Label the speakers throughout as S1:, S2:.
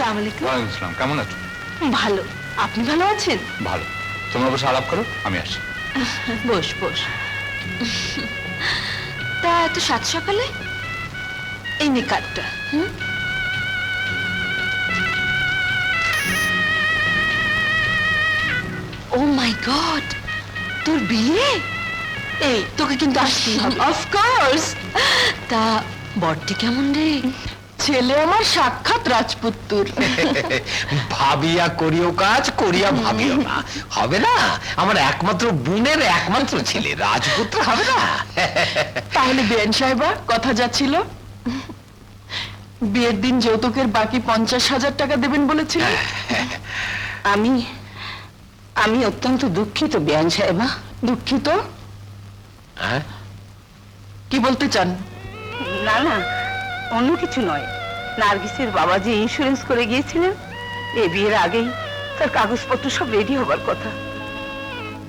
S1: আসসালামু আলাইকুম।
S2: ওয়ালাইকুম আসসালাম। কেমন আছো?
S1: ভালো, আপনি ভালো আছেন?
S2: ভালো। তোমরা বসে আলাপ করো, আমি আসি।
S1: বস বস। তা এত সাত সকালে? এই নে কার্ডটা। ও মাই গড, তোর বিয়ে? এই তোকে কিন্তু আসতেই হবে। অফকোর্স। তা বরটি কেমন রে? ছেলে আমার সাক্ষাৎ রাজপুত্তর।
S3: ভাবিয়া করিও কাজ, করিয়া ভাবিও না। হবে না? আমার একমাত্র বোনের একমাত্র ছেলে রাজপুত্র হবে না?
S4: তাহলে বেআইন সাহেবা কথা যাচ্ছিল, বিয়ের দিন যৌতুকের বাকি 50,000 টাকা দেবেন বলেছিলেন।
S5: আমি অত্যন্ত দুঃখিত বেআইন সাহেবা।
S4: দুঃখিত?
S3: হ্যাঁ?
S4: কি বলতে চান?
S5: না না, অন্য কিছু নয়। নার্গিসের বাবা যে ইন্স্যুরেন্স করে গিয়েছিলেন, এই বিয়ের আগেই তার কাগজপত্র সব রেডি হবার কথা,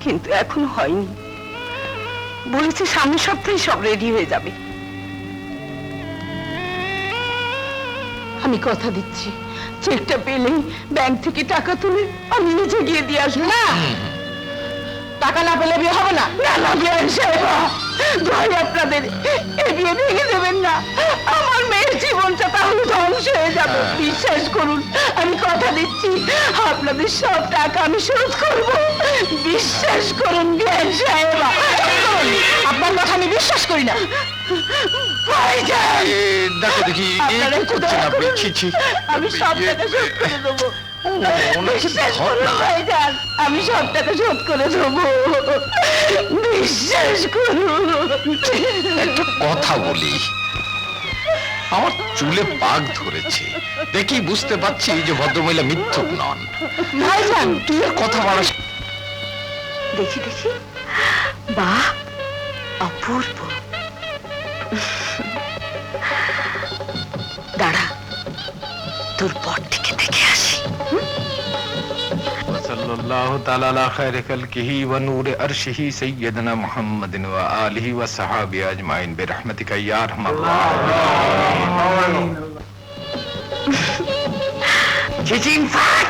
S5: কিন্তু এখনো হয়নি। বলেছে সামনের সপ্তাহে সব রেডি হয়ে যাবে।
S4: আমি কথা দিচ্ছি, চেকটা পেলেই ব্যাংক থেকে টাকা তুলে আমি নিজে গিয়ে দিয়ে আসবো। না, টাকা না পেলে বিয়ে হবে না। না না বেআইন সাহেবা, ভাই আপনাদের এই বিয়ে ভেঙে দেবেন না। আমার মেয়ের জীবনটা তাহলে ধ্বংস হয়ে যাবে। বিশ্বাস করুন, আমি কথা দিচ্ছি আপনাদের সব টাকা আমি শোধ করব। বিশ্বাস করুন বেআইন সাহেবা। আপনার কথা আমি বিশ্বাস করি না। ভাইজান,
S3: দেখো দেখি
S4: আপনারা একটু দয়া করুন। আমি সব টাকা শোধ করে দেবো। বিশ্বাস করুন ভাইজান, আমি সব টাকা শোধ করে দেবো। বিশ্বাস করুন।
S3: একটা কথা বলি, আমার চুলে পাক ধরেছে দেখি বুঝতে পারছি যে ভদ্রমহিলা মিথ্যুক নন।
S4: ভাইজান,
S3: তুই আর কথা বলাস।
S5: দেখি দেখি, বাহ, অপূর্ব। দাঁড়া, তোর বরটিকে দেখে আসি।
S6: सल्लल्लाहु ताला अला खैर खल्किही व नूर अर्शिही सय्यदना मुहम्मदिन व आलिही व सहाबी अजमाइन बिरहमतिका या अरहमर राहिमीन।
S5: চিচিং ফাট,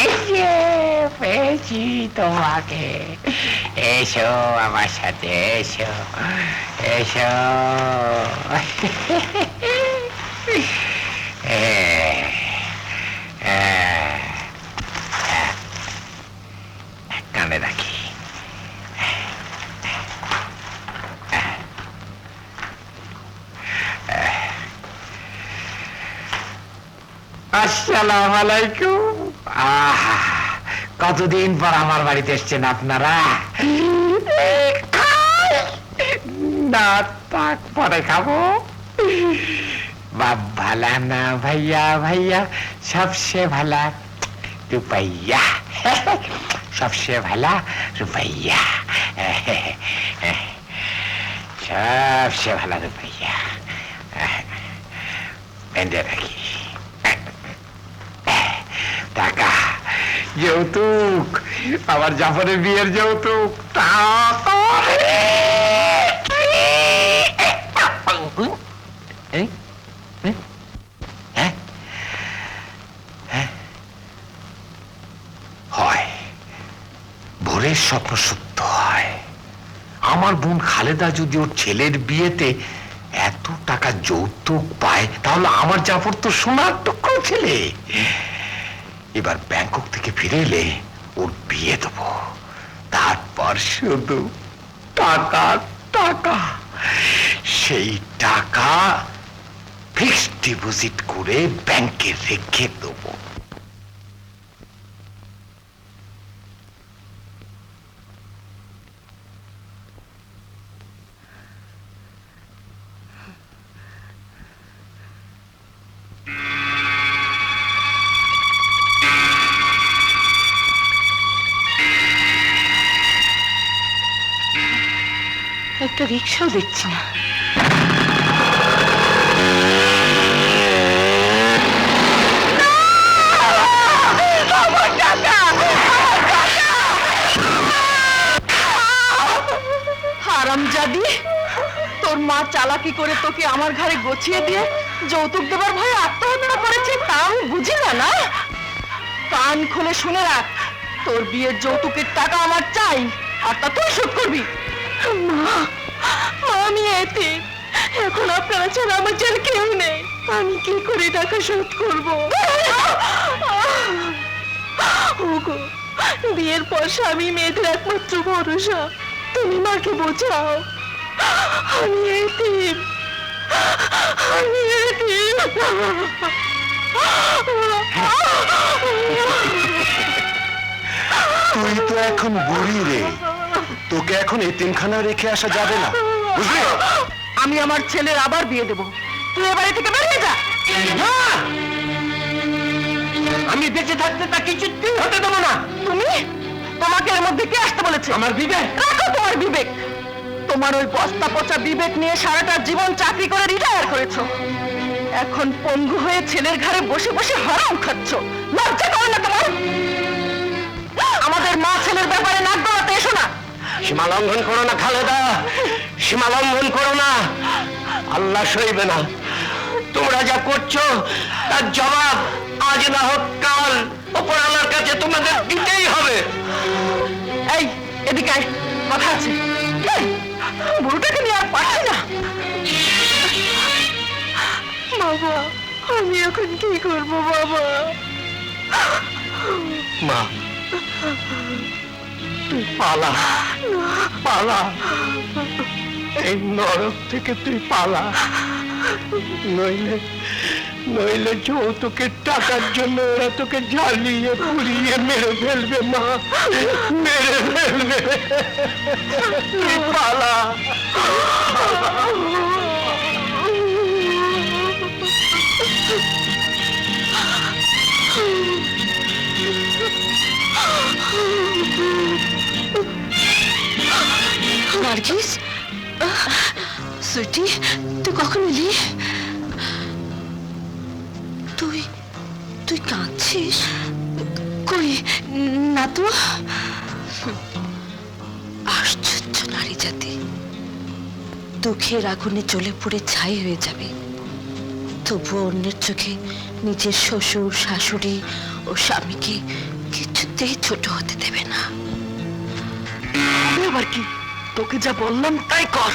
S5: এই যে পেয়েছি তোমাকে। এসো আমার সাথে, এসো এসো। কানে রাখি। আসসালামু আলাইকুম। আহা, কতদিন পর আমার বাড়িতে এসছেন আপনারা। না, তাক পরে খাবো। বাপ ভালা না ভাইয়া, ভাইয়া সবসে ভালা রুপাইয়া, সবসে ভালা রুপাইয়া, সবসে ভালা রুপাইয়া। বেঁধে রাখি টাকা, যৌতুক, আমার জাফরের বিয়ের যৌতুক। টাকা
S3: হয়, ভোরের স্বপ্ন সত্য হয়। আমার বোন খালেদা যদি ওর ছেলের বিয়েতে এত টাকা যৌতুক পায়, তাহলে আমার জাফর তো সোনার টুকরো ছেলে। এবার ব্যাংকক থেকে ফিরে এলে ওর বিয়ে দেবো, তারপর শুধু টাকা টাকা। সেই টাকা ফিক্সড ডিপোজিট করে ব্যাংকে রেখে দেবো।
S5: একটা রিক্সাও দেখছি না।
S4: হারামজাদি, তোর মা চালাকি করে তোকে আমার ঘরে গছিয়ে দিয়ে যৌতুক দেবার ভয়ে আত্মহত্যা করেছে তা আমি বুঝি না না। কান খুলে শুনে রাখ, তোর বিয়ের যৌতুকের টাকা আমার চাই, আর তা তুই শোধ করবি। মা, আমি এতিম, এখন আপনারা ছাড়া আমার যার কেউ নেই, আমি কি করে টাকা শোধ করব? ওগো, বিয়ের পর স্বামী মেয়েদের একমাত্র ভরসা, তুমি মাকে বোঝাও। আমি এতিম, আমি এতিম।
S3: তুই তো এখন বুড়ি রে, তোকে এখন এতিমখানা রেখে আসা যাবে না, বুঝলি?
S4: আমি আমার ছেলের আবার বিয়ে দেব, তুই এ বাড়ি থেকে বেরিয়ে যা।
S3: আমি বেঁচে থাকতে তা কিছুতেই হতে দেবো না।
S4: তুমি, তোমাকে এর মধ্যে কে আসতে বলেছে?
S3: আমার বিবেক।
S4: রাখো তোমার বিবেক। তোমার ওই বস্তা পচা বিবেক নিয়ে সারাটা জীবন চাকরি করে রিটায়ার করেছো, এখন পঙ্গু হয়ে ছেলের ঘরে বসে বসে হারাম খাচ্ছ। লজ্জা করে না তোমার? আমাদের মা ছেলের ব্যাপারে নাক গলাতে এসো না।
S3: সীমা লঙ্ঘন করো না খালেদা, সীমা লঙ্ঘন করো না, আল্লাহ সইবে না। তোমরা যা করছো তার জবাব আজ না হোক কাল ওপর আল্লাহর কাছে তোমাদের দিতেই হবে।
S4: এই এদিকে আয়, কথা আছে। এই, বুড়োটাকে নিয়ে আর পারছি না। বাবা, আমি এখন কি করবো বাবা?
S3: মা, তুই পালা, পালা, এই নরক থেকে তুই পালা, নইলে নইলে যৌতুকের টাকার জন্য ওরা তোকে জ্বালিয়ে পুড়িয়ে মেরে ফেলবে মা, মেরে ফেলবে। তুই পালা।
S1: নার্গিস, সুইটি, তুই কখন এলি? তুই তুই কাঁদছিস? কই না তো। আশ্চর্য নারী জাতি, দুঃখের আগুনে জ্বলে পুড়ে ছাই হয়ে যাবে, তবুও অন্যের চোখে নিজের শ্বশুর শাশুড়ি ও স্বামীকে কিছুতেই ছোট হতে দেবে না।
S4: আবার কি? তোকে যা বললাম তাই কর।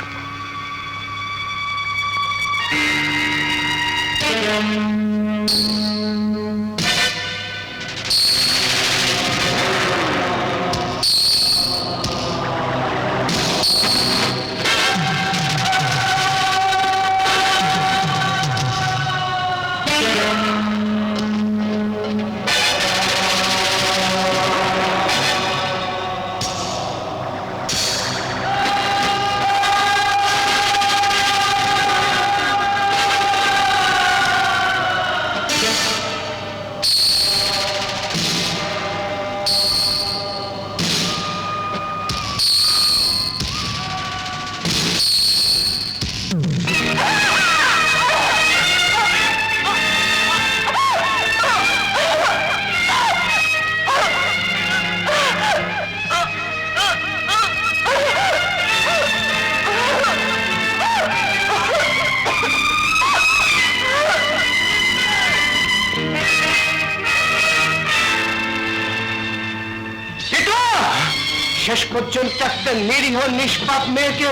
S3: শেষ পর্যন্ত একটা নিরীহ নিষ্পাপ মেয়েকে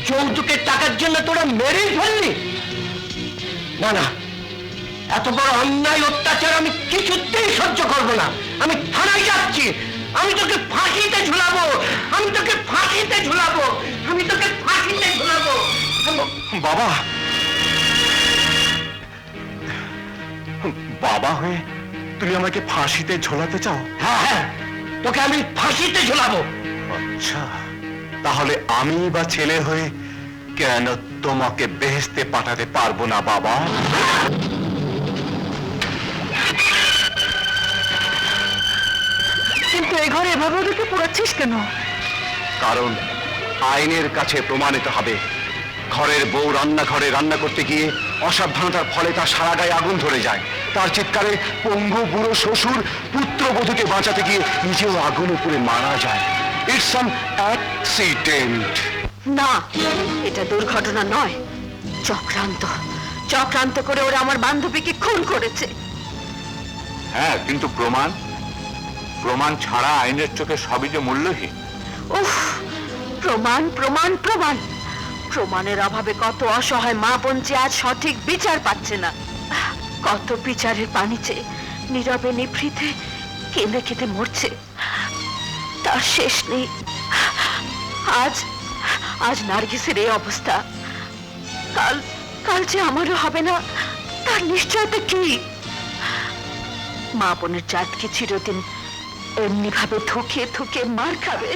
S3: যৌতুকের টাকার জন্য তোরা মেরেই ফেললি? না না, এত বড় অন্যায় অত্যাচার আমি কিছুতেই সহ্য করবো না। আমি থানায় যাচ্ছি, আমি তোকে ফাঁসিতে ঝুলাবো, আমি তোকে ফাঁসিতে ঝুলাবো, আমি তোকে ফাঁসিতে ঝুলাবো। বাবা, বাবা হয়ে তুমি আমাকে ফাঁসিতে ঝোলাতে চাও? হ্যাঁ হ্যাঁ, তোকে আমি ফাঁসিতে ঝোলাবো। আচ্ছা, তাহলে আমি বা ছেলে হয়ে কেন তোমাকে বেহেশতে পাঠাতে পারবো না বাবা?
S4: কিন্তু এই ঘরে এভাবে ওদেরকে পোড়াচ্ছিস কেন?
S3: কারণ আইনের কাছে প্রমাণিত হবে ঘরের বউ রান্নাঘরে রান্না করতে গিয়ে অসাবধানতার ফলে তার সারা গায়ে আগুন ধরে যায়। তার চিৎকারে পঙ্গু বুড়ো শ্বশুর পুত্রবধূকে বাঁচাতে গিয়ে নিজেও আগুন উপরে মারা যায়। It's an accident.
S1: না, এটা দুর্ঘটনা নয়, চক্রান্ত, চক্রান্ত করে ওরা আমার বান্ধবীকে খুন করেছে।
S2: হ্যাঁ, কিন্তু প্রমাণ প্রমাণ ছাড়া আইনের চোখে সবই যে মূল্যহীন।
S1: উফ, প্রমাণ প্রমাণ প্রমাণ প্রমাণের অভাবে কত অসহায় মা বোন যে আজ সঠিক বিচার পাচ্ছে না, কত বিচারের পানি চেয়ে নীরবে নিভৃতে কেঁদে কেঁদে মরছে, তার শেষ নেই। আজ আজ নার্গিসের এই অবস্থা, কাল কাল যে আমারও হবে না তার নিশ্চয়তা কি? মা বোনের জাতকে চিরদিন এমনি ভাবে থুকে থুকে মার খাবে।